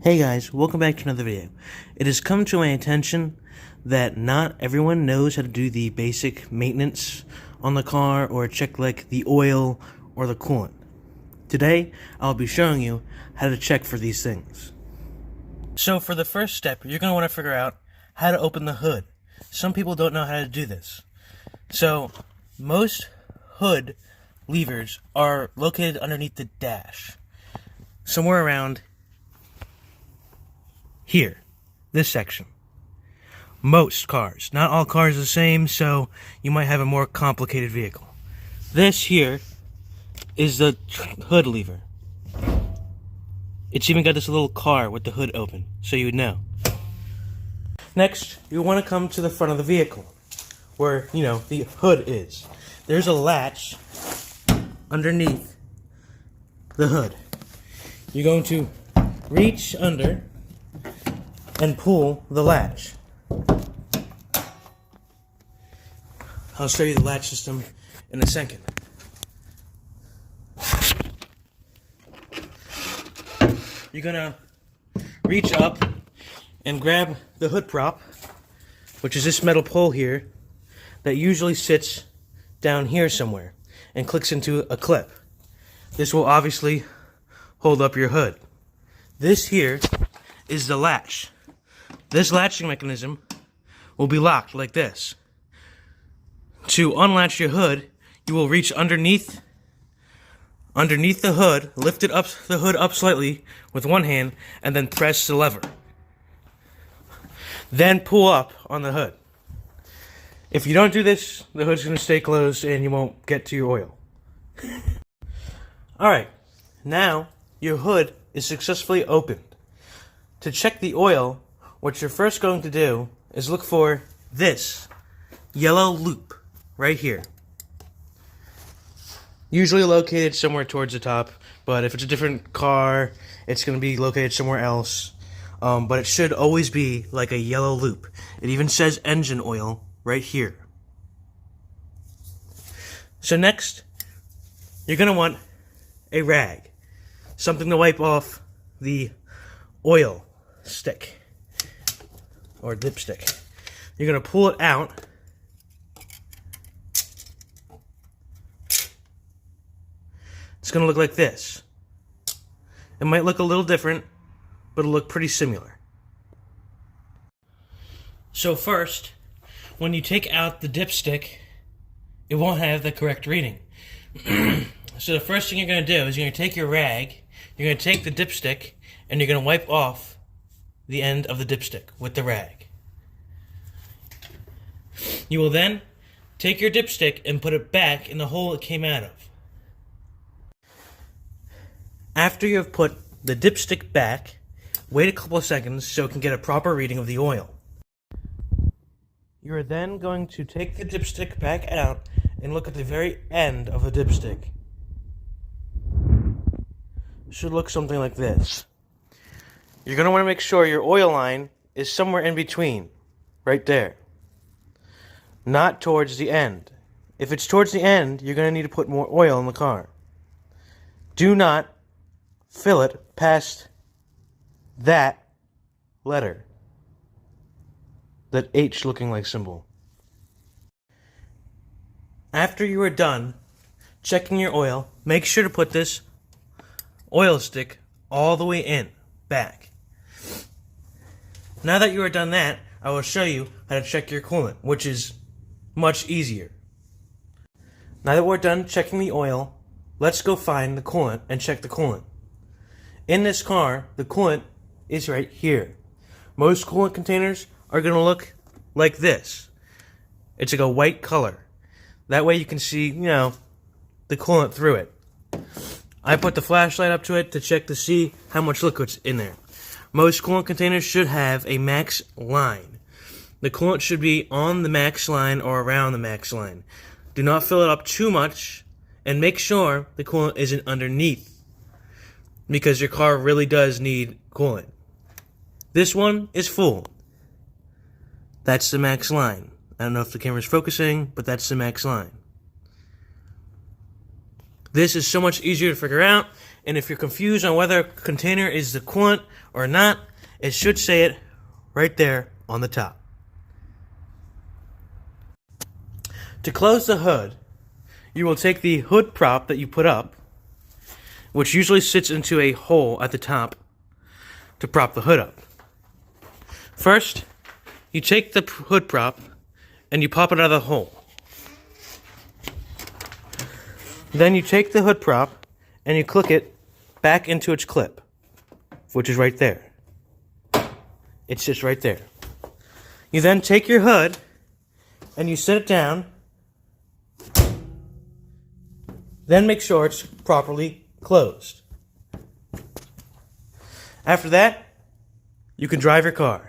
Hey guys, welcome back to another video. It has come to my attention that not everyone knows how to do the basic maintenance on the car or check like the oil or the coolant. Today, I'll be showing you how to check for these things. So for the first step, you're going to want to figure out how to open the hood. Some people don't know how to do this. So most hood levers are located underneath the dash, somewhere around here, this section. Most cars. Not all cars are the same, so you might have a more complicated vehicle. This here is the hood lever. It's even got this little car with the hood open, so you would know. Next, you want to come to the front of the vehicle, where, the hood is. There's a latch underneath the hood. You're going to reach under and pull the latch. I'll show you the latch system in a second. You're gonna reach up and grab the hood prop, which is this metal pole here that usually sits down here somewhere and clicks into a clip. This will obviously hold up your hood. This here is the latch. This latching mechanism will be locked like this. To unlatch your hood, you will reach underneath the hood, lift the hood up slightly with one hand, and then press the lever. Then pull up on the hood. If you don't do this, the hood's going to stay closed and you won't get to your oil. Alright, now your hood is successfully opened. To check the oil, what you're first going to do is look for this yellow loop right here. Usually located somewhere towards the top, but if it's a different car, it's going to be located somewhere else. But it should always be like a yellow loop. It even says engine oil right here. So next, you're going to want a rag, something to wipe off the oil stick or dipstick. You're going to pull it out. It's going to look like this. It might look a little different, but it'll look pretty similar. So first, when you take out the dipstick, it won't have the correct reading. So the first thing you're going to do is you're going to take your rag, you're going to take the dipstick, and you're going to wipe off the end of the dipstick with the rag. You will then take your dipstick and put it back in the hole it came out of. After you have put the dipstick back, wait a couple of seconds so it can get a proper reading of the oil. You are then going to take the dipstick back out and look at the very end of the dipstick. It should look something like this. You're going to want to make sure your oil line is somewhere in between, right there. Not towards the end. If it's towards the end, you're going to need to put more oil in the car. Do not fill it past that letter. That H looking like symbol. After you are done checking your oil, make sure to put this oil stick all the way in, back. Now that you are done that, I will show you how to check your coolant, which is much easier. Now that we're done checking the oil, let's go find the coolant and check the coolant. In this car, the coolant is right here. Most coolant containers are going to look like this. It's like a white color. That way you can see, the coolant through it. I put the flashlight up to it to check to see how much liquid's in there. Most coolant containers should have a max line. The coolant should be on the max line or around the max line. Do not fill it up too much, and make sure the coolant isn't underneath, because your car really does need coolant. This one is full. That's the max line. I don't know if the camera's focusing, but that's the max line. This is so much easier to figure out, And if you're confused on whether a container is the coolant or not, it should say it right there on the top. To close the hood, you will take the hood prop that you put up, which usually sits into a hole at the top to prop the hood up. First, you take the hood prop and you pop it out of the hole. Then you take the hood prop and you click it back into its clip, which is right there. It sits right there. You then take your hood and you set it down. Then make sure it's properly closed. After that, you can drive your car.